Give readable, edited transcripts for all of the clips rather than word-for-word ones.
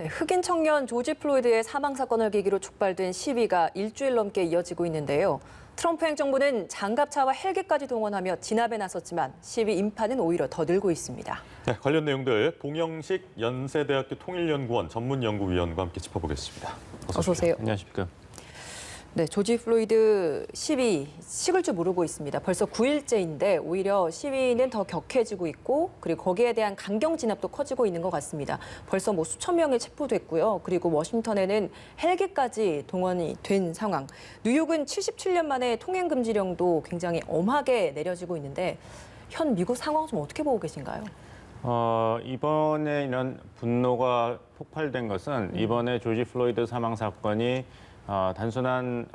네, 흑인 청년 조지 플로이드의 사망 사건을 계기로 촉발된 시위가 일주일 넘게 이어지고 있는데요. 트럼프 행정부는 장갑차와 헬기까지 동원하며 진압에 나섰지만 시위 인파는 오히려 더 늘고 있습니다. 네, 관련 내용들 봉영식 연세대학교 통일연구원 전문연구위원과 함께 짚어보겠습니다. 어서 오세요. 안녕하십니까. 네, 조지 플로이드 시위 식을 줄 모르고 있습니다. 벌써 9일째인데 오히려 시위는 더 격해지고 있고 그리고 거기에 대한 강경 진압도 커지고 있는 것 같습니다. 벌써 수천 명이 체포됐고요. 그리고 워싱턴에는 헬기까지 동원이 된 상황. 뉴욕은 77년 만에 통행 금지령도 굉장히 엄하게 내려지고 있는데 현 미국 상황 좀 어떻게 보고 계신가요? 이번에 이런 분노가 폭발된 것은 이번에 조지 플로이드 사망 사건이 단순한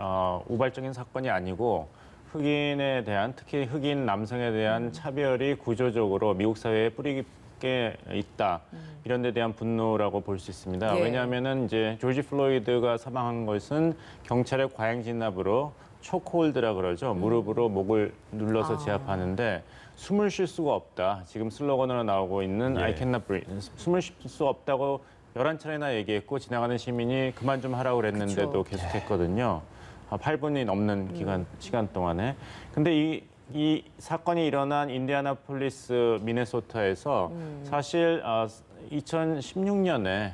우발적인 사건이 아니고 흑인에 대한, 특히 흑인 남성에 대한 차별이 구조적으로 미국 사회에 뿌리 깊게 있다. 이런 데 대한 분노라고 볼 수 있습니다. 예. 왜냐하면은 이제 조지 플로이드가 사망한 것은 경찰의 과잉 진압으로 초크홀드라 그러죠. 무릎으로 목을 눌러서 제압하는데 숨을 쉴 수가 없다. 지금 슬로건으로 나오고 있는 예. I cannot breathe. 숨을 쉴 수 없다고 11차례나 얘기했고 지나가는 시민이 그만 좀 하라고 그랬는데도 그쵸. 계속했거든요. 8분이 넘는 시간 동안에. 근데 이 사건이 일어난 인디애나폴리스, 미네소타에서 사실 2016년에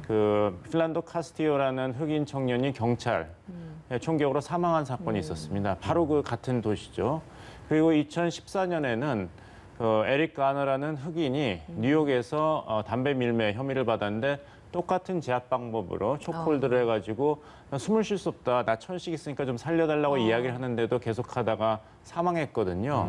그 필란도 카스티오라는 흑인 청년이 경찰 총격으로 사망한 사건이 있었습니다. 바로 그 같은 도시죠. 그리고 2014년에는 에릭 가너라는 흑인이 뉴욕에서 담배 밀매 혐의를 받았는데 똑같은 제압 방법으로 초크홀드를 해가지고 숨을 쉴 수 없다. 나 천식 있으니까 좀 살려달라고 이야기를 하는데도 계속하다가 사망했거든요.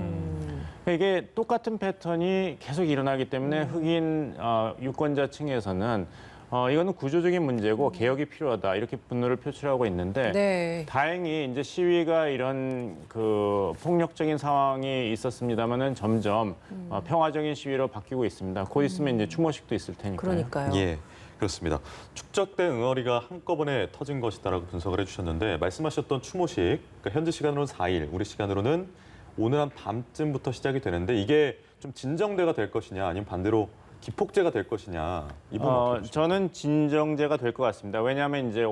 이게 똑같은 패턴이 계속 일어나기 때문에 흑인 유권자층에서는 이거는 구조적인 문제고 개혁이 필요하다. 이렇게 분노를 표출하고 있는데 네. 다행히 이제 시위가 이런 그 폭력적인 상황이 있었습니다만은 점점 평화적인 시위로 바뀌고 있습니다. 곧 있으면 이제 추모식도 있을 테니까요. 그러니까요. 예, 그렇습니다. 축적된 응어리가 한꺼번에 터진 것이다라고 분석을 해주셨는데 말씀하셨던 추모식, 그러니까 현지 시간으로는 4일, 우리 시간으로는 오늘 한 밤쯤부터 시작이 되는데 이게 좀 진정대가 될 것이냐 아니면 반대로 기폭제가 될 것이냐 이 부분 어떻게 보십니까? 저는 진정제가 될 것 같습니다. 왜냐하면 이제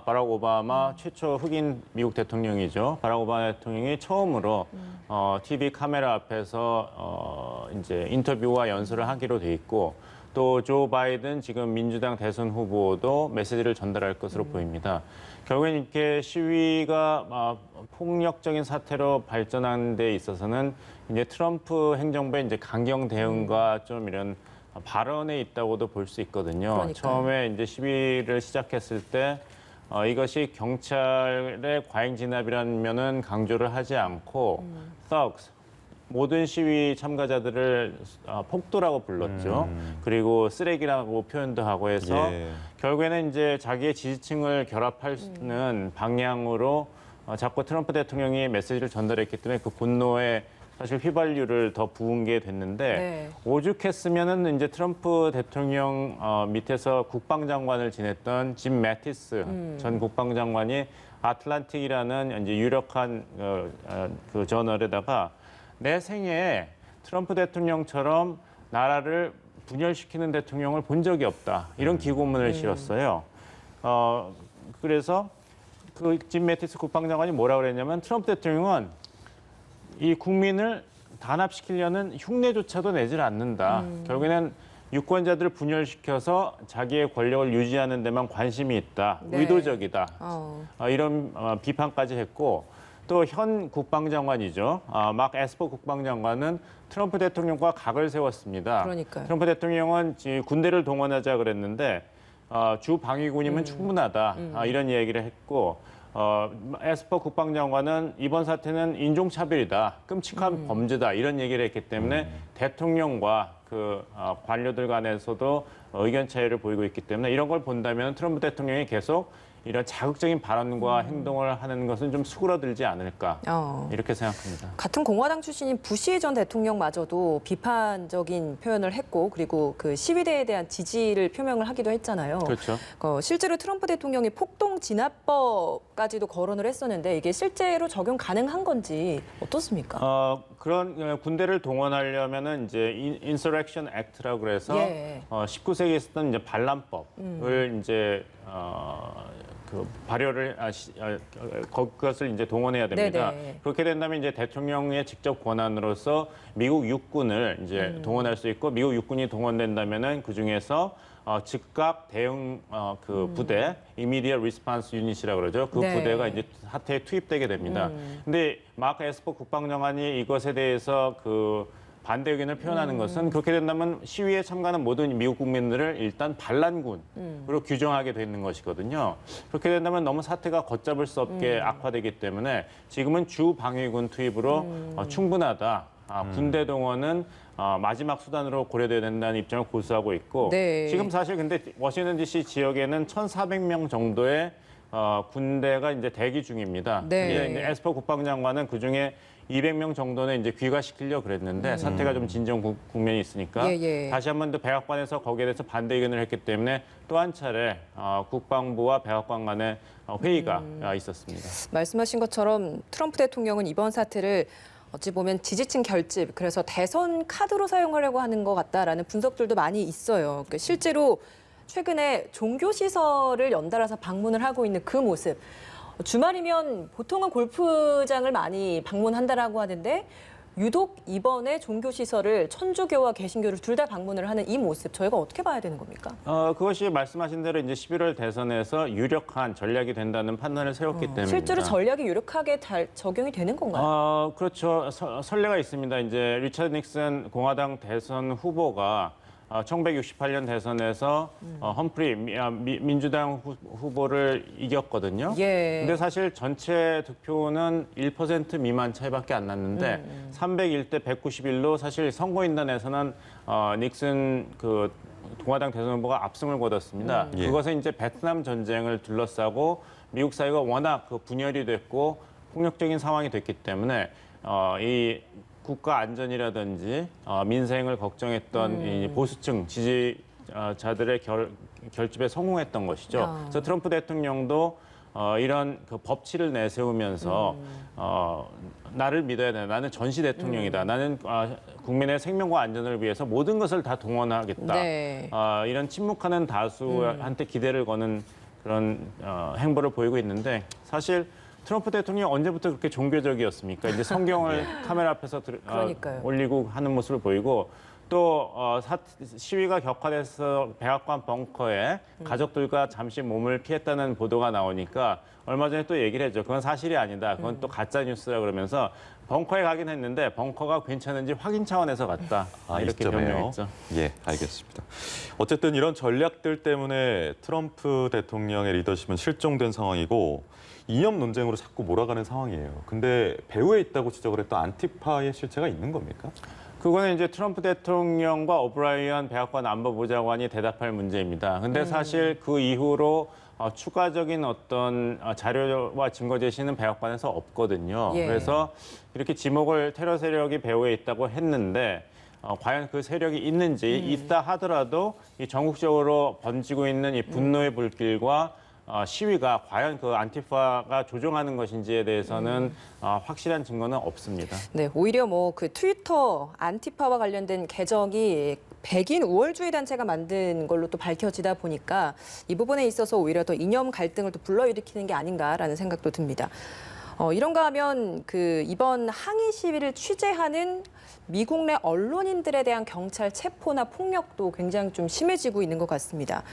바락 오바마 최초 흑인 미국 대통령이죠. 바락 오바마 대통령이 처음으로 TV 카메라 앞에서 이제 인터뷰와 연설을 하기로 돼 있고 또 조 바이든 지금 민주당 대선 후보도 메시지를 전달할 것으로 보입니다. 결국엔 이렇게 시위가 폭력적인 사태로 발전하는 데 있어서는 이제 트럼프 행정부의 이제 강경 대응과 좀 이런 발언에 있다고도 볼 수 있거든요. 그러니까요. 처음에 이제 시위를 시작했을 때 이것이 경찰의 과잉 진압이라는 면은 강조를 하지 않고 thugs, 모든 시위 참가자들을 폭도라고 불렀죠. 그리고 쓰레기라고 표현도 하고 해서 예. 결국에는 이제 자기의 지지층을 결합하는 방향으로 자꾸 트럼프 대통령이 메시지를 전달했기 때문에 그 분노에 사실 휘발유를 더 부은 게 됐는데 네. 오죽했으면은 이제 트럼프 대통령 밑에서 국방장관을 지냈던 짐 매티스 전 국방장관이 아틀란틱이라는 이제 유력한 그 저널에다가 내 생애에 트럼프 대통령처럼 나라를 분열시키는 대통령을 본 적이 없다. 이런 기고문을 실었어요. 그래서 그 짐 매티스 국방장관이 뭐라 그랬냐면 트럼프 대통령은 이 국민을 단합시키려는 흉내조차도 내질 않는다. 결국에는 유권자들을 분열시켜서 자기의 권력을 유지하는 데만 관심이 있다. 네. 의도적이다. 이런 비판까지 했고 또 현 국방장관이죠. 막 에스퍼 국방장관은 트럼프 대통령과 각을 세웠습니다. 그러니까요. 트럼프 대통령은 군대를 동원하자 그랬는데 주 방위군이면 충분하다. 이런 얘기를 했고 에스퍼 국방장관은 이번 사태는 인종차별이다, 끔찍한 범죄다 이런 얘기를 했기 때문에 대통령과 그 관료들 간에서도 의견 차이를 보이고 있기 때문에 이런 걸 본다면 트럼프 대통령이 계속 이런 자극적인 발언과 행동을 하는 것은 좀 수그러들지 않을까 이렇게 생각합니다. 같은 공화당 출신인 부시 전 대통령마저도 비판적인 표현을 했고 그리고 그 시위대에 대한 지지를 표명을 하기도 했잖아요. 그렇죠. 실제로 트럼프 대통령이 폭동 진압법까지도 거론을 했었는데 이게 실제로 적용 가능한 건지 어떻습니까? 그런 군대를 동원하려면은 이제 Insurrection Act라고 그래서 예. 19세기에 있었던 이제 반란법을 이제 그 발효를 그것을 이제 동원해야 됩니다. 네네. 그렇게 된다면 이제 대통령의 직접 권한으로서 미국 육군을 이제 동원할 수 있고 미국 육군이 동원된다면은 그 중에서 즉각 대응 그 부대, Immediate Response Unit이라고 그러죠. 그 네. 부대가 이제 사태에 투입되게 됩니다. 근데 마크 에스퍼 국방장관이 이것에 대해서 그 반대 의견을 표현하는 것은 그렇게 된다면 시위에 참가하는 모든 미국 국민들을 일단 반란군으로 규정하게 되는 것이거든요. 그렇게 된다면 너무 사태가 걷잡을 수 없게 악화되기 때문에 지금은 주 방위군 투입으로 충분하다. 군대 동원은 마지막 수단으로 고려돼야 된다는 입장을 고수하고 있고 네. 지금 사실 근데 워싱턴 DC 지역에는 1,400명 정도의 군대가 이제 대기 중입니다. 네. 근데 이제 에스퍼 국방장관은 그 중에 200명 정도는 이제 귀가시키려고 그랬는데 사태가 좀 진정 국면이 있으니까 예. 다시 한 번 더 백악관에서 거기에 대해서 반대 의견을 했기 때문에 또 한 차례 국방부와 백악관 간의 회의가 있었습니다. 말씀하신 것처럼 트럼프 대통령은 이번 사태를 어찌 보면 지지층 결집, 그래서 대선 카드로 사용하려고 하는 것 같다라는 분석들도 많이 있어요. 그러니까 실제로 최근에 종교시설을 연달아서 방문을 하고 있는 그 모습. 주말이면 보통은 골프장을 많이 방문한다라고 하는데 유독 이번에 종교시설을 천주교와 개신교를 둘 다 방문을 하는 이 모습 저희가 어떻게 봐야 되는 겁니까? 그것이 말씀하신 대로 이제 11월 대선에서 유력한 전략이 된다는 판단을 세웠기 때문에 실제로 전략이 유력하게 적용이 되는 건가요? 그렇죠. 선례가 있습니다. 이제 리처드 닉슨 공화당 대선 후보가 1968년 대선에서 험프리 민주당 후보를 이겼거든요. 예. 근데 사실 전체 득표는 1% 미만 차이밖에 안 났는데 301대 191로 사실 선거인단에서는 닉슨 그 공화당 대선 후보가 압승을 거뒀습니다. 예. 그것은 이제 베트남 전쟁을 둘러싸고 미국 사회가 워낙 그 분열이 됐고 폭력적인 상황이 됐기 때문에 이 국가 안전이라든지 민생을 걱정했던 이 보수층 지지자들의 결집에 성공했던 것이죠. 그래서 트럼프 대통령도 이런 그 법치를 내세우면서 나를 믿어야 돼. 나는 전시 대통령이다. 나는 국민의 생명과 안전을 위해서 모든 것을 다 동원하겠다. 네. 이런 침묵하는 다수한테 기대를 거는 그런 행보를 보이고 있는데 사실 트럼프 대통령이 언제부터 그렇게 종교적이었습니까? 이제 성경을 카메라 앞에서 그러니까요. 올리고 하는 모습을 보이고 또 시위가 격화돼서 백악관 벙커에 가족들과 잠시 몸을 피했다는 보도가 나오니까 얼마 전에 또 얘기를 했죠. 그건 사실이 아니다. 그건 또 가짜 뉴스라 그러면서 벙커에 가긴 했는데 벙커가 괜찮은지 확인 차원에서 갔다. 이렇게 변명했죠. 예, 알겠습니다. 어쨌든 이런 전략들 때문에 트럼프 대통령의 리더십은 실종된 상황이고 이념 논쟁으로 자꾸 몰아가는 상황이에요. 근데 배후에 있다고 지적을 했던 안티파의 실체가 있는 겁니까? 그거는 이제 트럼프 대통령과 오브라이언 백악관 안보보좌관이 대답할 문제입니다. 근데 사실 그 이후로 추가적인 어떤 자료와 증거 제시는 백악관에서 없거든요. 예. 그래서 이렇게 지목을 테러 세력이 배후에 있다고 했는데 과연 그 세력이 있는지 있다 하더라도 이 전국적으로 번지고 있는 이 분노의 불길과 시위가 과연 그 안티파가 조종하는 것인지에 대해서는 확실한 증거는 없습니다. 네, 오히려 뭐 그 트위터 안티파와 관련된 계정이 백인 우월주의 단체가 만든 걸로 또 밝혀지다 보니까 이 부분에 있어서 오히려 더 이념 갈등을 또 불러일으키는 게 아닌가라는 생각도 듭니다. 이런가 하면 그 이번 항의 시위를 취재하는 미국 내 언론인들에 대한 경찰 체포나 폭력도 굉장히 좀 심해지고 있는 것 같습니다.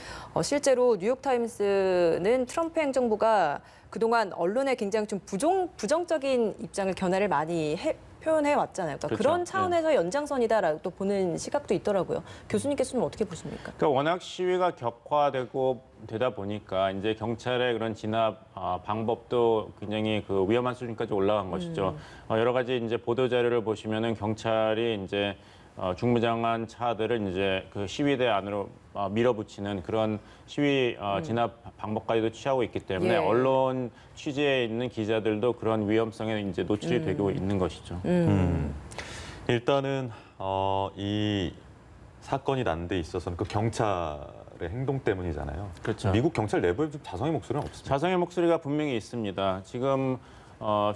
실제로 뉴욕타임스는 트럼프 행정부가 그동안 언론에 굉장히 좀 부정적인 입장을 견해를 많이 표현해 왔잖아요. 그러니까 그렇죠. 그런 차원에서 연장선이다라고 또 보는 시각도 있더라고요. 교수님께서는 어떻게 보십니까? 그러니까 워낙 시위가 되다 보니까 이제 경찰의 그런 진압 방법도 굉장히 그 위험한 수준까지 올라간 것이죠. 여러 가지 이제 보도 자료를 보시면은 경찰이 이제 중무장한 차들을 이제 그 시위대 안으로 밀어붙이는 그런 시위 진압 방법까지도 취하고 있기 때문에 예. 언론 취재에 있는 기자들도 그런 위험성에 이제 노출이 되고 있는 것이죠. 일단은 이 사건이 난 데 있어서는 그 경찰의 행동 때문이잖아요. 그렇죠. 미국 경찰 내부에 좀 자성의 목소리는 없습니다. 자성의 목소리가 분명히 있습니다. 지금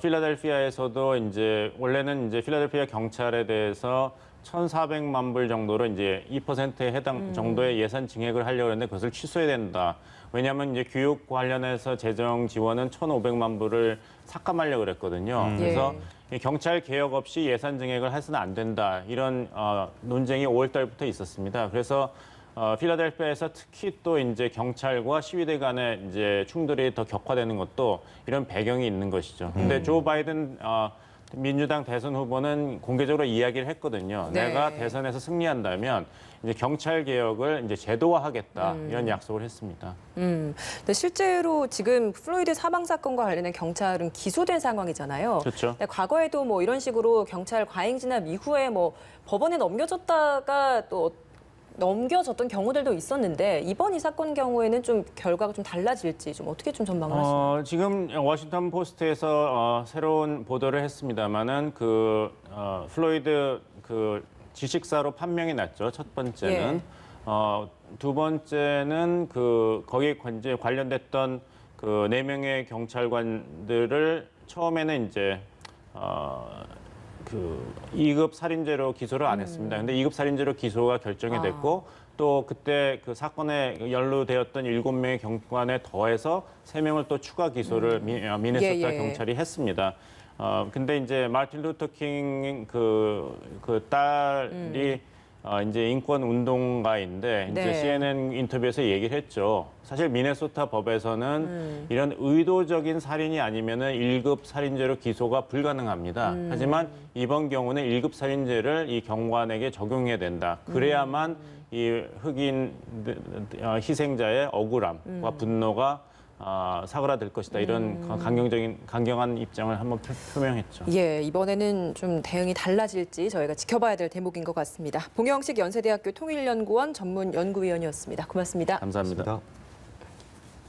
필라델피아에서도 이제 원래는 이제 필라델피아 경찰에 대해서 1,400만 불 정도로 이제 2%에 해당 정도의 예산 증액을 하려고 했는데 그것을 취소해야 된다. 왜냐하면 이제 교육 관련해서 재정 지원은 1,500만 불을 삭감하려고 그랬거든요. 그래서 이 경찰 개혁 없이 예산 증액을 해서는 안 된다. 이런 논쟁이 5월 달부터 있었습니다. 그래서 필라델피아에서 특히 또 이제 경찰과 시위대 간의 이제 충돌이 더 격화되는 것도 이런 배경이 있는 것이죠. 근데 조 바이든 민주당 대선 후보는 공개적으로 이야기를 했거든요. 네. 내가 대선에서 승리한다면 이제 경찰 개혁을 이제 제도화하겠다 이런 약속을 했습니다. 근데 실제로 지금 플로이드 사망 사건과 관련해 경찰은 기소된 상황이잖아요. 그렇죠. 근데 과거에도 뭐 이런 식으로 경찰 과잉 진압 이후에 뭐 법원에 넘겨졌다가 또 넘겨졌던 경우들도 있었는데 이번 이 사건 경우에는 좀 결과가 좀 달라질지 좀 어떻게 좀 전망을 하시나요? 지금 워싱턴 포스트에서 새로운 보도를 했습니다만은 그 플로이드 그 지식사로 판명이 났죠. 첫 번째는 두 번째는 그 거기에 이제 관련됐던 그 4명의 경찰관들을 처음에는 이제 그 2급 살인죄로 기소를 안 했습니다. 근데 2급 살인죄로 기소가 결정이 됐고 또 그때 그 사건에 연루되었던 7명의 경관에 더해서 3명을 또 추가 기소를 미네소타 경찰이 했습니다. 근데 이제 마틴 루터 킹 그 딸이 이제 인권 운동가인데 이제 네. CNN 인터뷰에서 얘기를 했죠. 사실 미네소타 법에서는 이런 의도적인 살인이 아니면은 1급 살인죄로 기소가 불가능합니다. 하지만 이번 경우는 1급 살인죄를 이 경관에게 적용해야 된다. 그래야만 이 흑인 희생자의 억울함과 분노가 사그라들 것이다. 이런 강경한 입장을 한번 표명했죠. 예, 이번에는 좀 대응이 달라질지 저희가 지켜봐야 될 대목인 것 같습니다. 봉영식 연세대학교 통일연구원 전문 연구위원이었습니다. 고맙습니다. 감사합니다. 고맙습니다.